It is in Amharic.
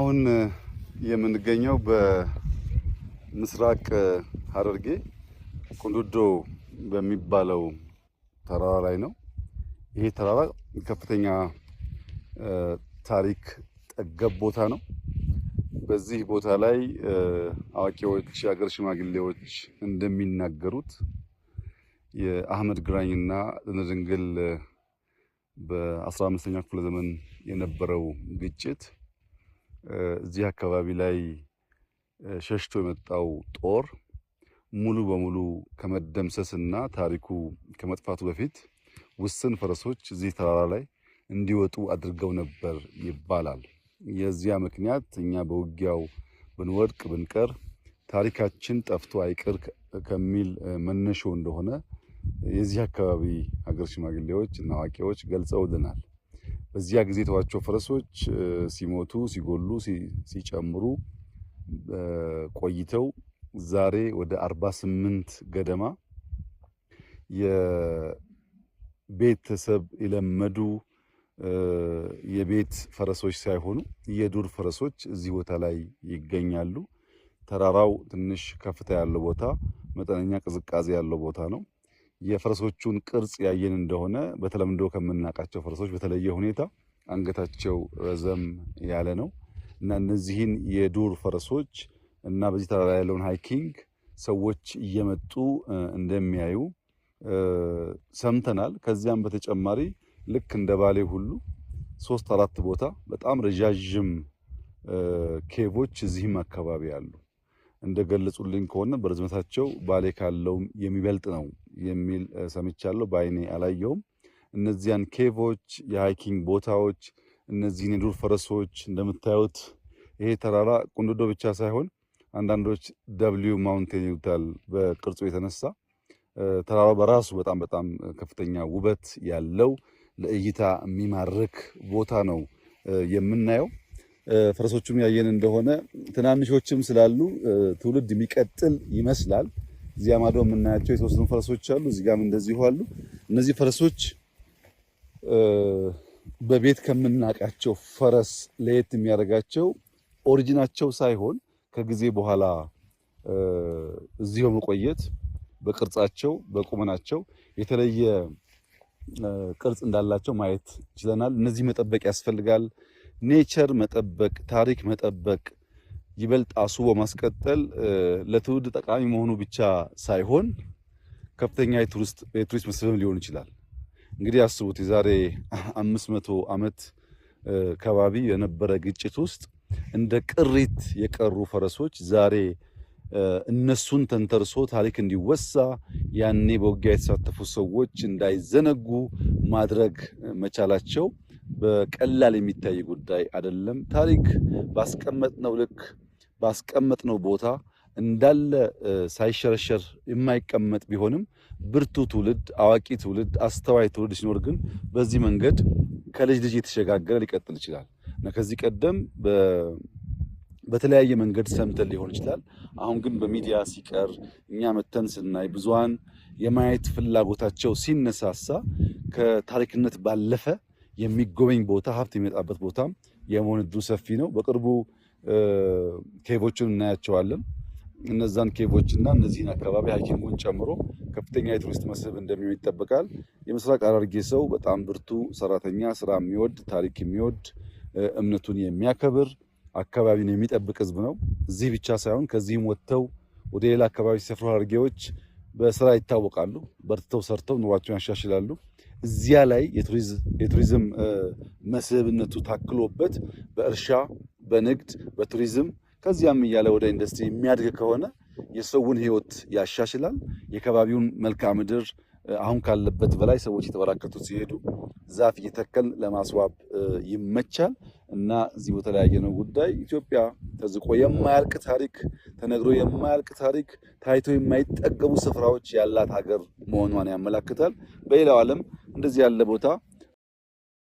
አሁን የምንገኘው በምስራቅ ሐረርጌ ቁንዱዶ በሚባለው ተራራ ላይ ነው። ይሄ ተራራ ከፍተኛ ታሪክ ጠገብ ቦታ ነው። በዚህ ቦታ ላይ አዋቂዎች፣ የሀገር ሽማግሌዎች እንደሚናገሩት የአህመድ ግራኝና ድንግል በ15ኛው ክፍለ ዘመን የነበረው ግጭት እዚህ አካባቢ ላይ ሸሽቶ የመጣው ጦር ሙሉ በሙሉ ከመደምሰስና ታሪኩ ከመጥፋቱ በፊት ውስን ፈረሶች እዚህ ተራራ ላይ እንዲወጡ አድርገው ነበር ይባላል። የዚያ ምክንያት እኛ በውጊያው ብንወድቅ ብንቀር ታሪካችን ጠፍቶ አይቀር ከሚል መነሾ እንደሆነ የዚህ አካባቢ ሀገር ሽማግሌዎች እና አዋቂዎች ገልጸውልናል። በዚያ ጊዜ የተዋቸው ፈረሶች ሲሞቱ፣ ሲጎሉ፣ ሲጨምሩ ቆይተው ዛሬ ወደ 48 ገደማ የቤተሰብ የለመዱ የቤት ፈረሶች ሳይሆኑ የዱር ፈረሶች እዚህ ቦታ ላይ ይገኛሉ። ተራራው ትንሽ ከፍታ ያለው ቦታ፣ መጠነኛ ቅዝቃዜ ያለው ቦታ ነው። የፈረሶቹን ቅርጽ ያየን እንደሆነ በተለምዶ ከምናውቃቸው ፈረሶች በተለየ ሁኔታ አንገታቸው ረዘም ያለ ነው እና እነዚህን የዱር ፈረሶች እና በዚህ ተራራ ያለውን ሃይኪንግ ሰዎች እየመጡ እንደሚያዩ ሰምተናል። ከዚያም በተጨማሪ ልክ እንደ ባሌ ሁሉ 3-4 ቦታ በጣም ረዣዥም ኬቮች እዚህም አካባቢ አሉ። እንደገለጹልኝ ከሆነ በርዝመታቸው ባሌ ካለው የሚበልጥ ነው የሚል ሰምቻለሁ። በአይኔ አላየውም። እነዚያን ኬቮች፣ የሃይኪንግ ቦታዎች፣ እነዚህን የዱር ፈረሶች እንደምታዩት ይሄ ተራራ ቁንዱዶ ብቻ ሳይሆን አንዳንዶች ደብሊው ማውንቴን ይሉታል በቅርጹ የተነሳ ተራራው በራሱ በጣም ከፍተኛ ውበት ያለው ለእይታ የሚማርክ ቦታ ነው የምናየው። ፈረሶቹም ያየን እንደሆነ ትናንሾችም ስላሉ ትውልድ የሚቀጥል ይመስላል። እዚያ ማዶ የምናያቸው የተወሰኑ ፈረሶች አሉ፣ እዚህ ጋርም እንደዚሁ አሉ። እነዚህ ፈረሶች በቤት ከምናውቃቸው ፈረስ ለየት የሚያደርጋቸው ኦሪጂናቸው ሳይሆን ከጊዜ በኋላ እዚህ በመቆየት በቅርጻቸው በቁመናቸው የተለየ ቅርጽ እንዳላቸው ማየት ችለናል። እነዚህ መጠበቅ ያስፈልጋል። ኔቸር መጠበቅ፣ ታሪክ መጠበቅ ይበልጥ አስቦ ማስቀጠል ለትውልድ ጠቃሚ መሆኑ ብቻ ሳይሆን ከፍተኛ የቱሪስት መስህብም ሊሆን ይችላል። እንግዲህ አስቡት የዛሬ 500 ዓመት ከባቢ የነበረ ግጭት ውስጥ እንደ ቅሪት የቀሩ ፈረሶች ዛሬ እነሱን ተንተርሶ ታሪክ እንዲወሳ ያኔ በውጊያ የተሳተፉ ሰዎች እንዳይዘነጉ ማድረግ መቻላቸው በቀላል የሚታይ ጉዳይ አይደለም። ታሪክ ባስቀመጥነው ልክ ባስቀመጥነው ቦታ እንዳለ ሳይሸረሸር የማይቀመጥ ቢሆንም ብርቱ ትውልድ፣ አዋቂ ትውልድ፣ አስተዋይ ትውልድ ሲኖር ግን በዚህ መንገድ ከልጅ ልጅ የተሸጋገረ ሊቀጥል ይችላል እና ከዚህ ቀደም በተለያየ መንገድ ሰምተን ሊሆን ይችላል። አሁን ግን በሚዲያ ሲቀር እኛ መተን ስናይ ብዙሃን የማየት ፍላጎታቸው ሲነሳሳ ከታሪክነት ባለፈ የሚጎበኝ ቦታ ሀብት የሚመጣበት ቦታ የመሆን ዕድሉ ሰፊ ነው። በቅርቡ ኬቮችን እናያቸዋለን። እነዛን ኬቮችና እነዚህን አካባቢ ሃይኪንጉን ጨምሮ ከፍተኛ የቱሪስት መስህብ እንደሚሆን ይጠበቃል። የምስራቅ ሐረርጌ ሰው በጣም ብርቱ ሰራተኛ፣ ስራ የሚወድ፣ ታሪክ የሚወድ፣ እምነቱን የሚያከብር፣ አካባቢን የሚጠብቅ ህዝብ ነው። እዚህ ብቻ ሳይሆን ከዚህም ወጥተው ወደ ሌላ አካባቢ ሲሰፍሩ ሐረርጌዎች በስራ ይታወቃሉ። በርትተው ሰርተው ኑሯቸውን ያሻሽላሉ። እዚያ ላይ የቱሪዝም መስህብነቱ ታክሎበት በእርሻ፣ በንግድ፣ በቱሪዝም ከዚያም እያለ ወደ ኢንዱስትሪ የሚያድግ ከሆነ የሰውን ህይወት ያሻሽላል። የከባቢውን መልክዓ ምድር አሁን ካለበት በላይ ሰዎች የተበራከቱ ሲሄዱ ዛፍ እየተከል ለማስዋብ ይመቻል እና እዚህ በተለያየ ነው ጉዳይ ኢትዮጵያ ተዝቆ የማያልቅ ታሪክ፣ ተነግሮ የማያልቅ ታሪክ፣ ታይቶ የማይጠገቡ ስፍራዎች ያላት ሀገር መሆኗን ያመለክታል። በሌላው ዓለም እንደዚህ ያለ ቦታ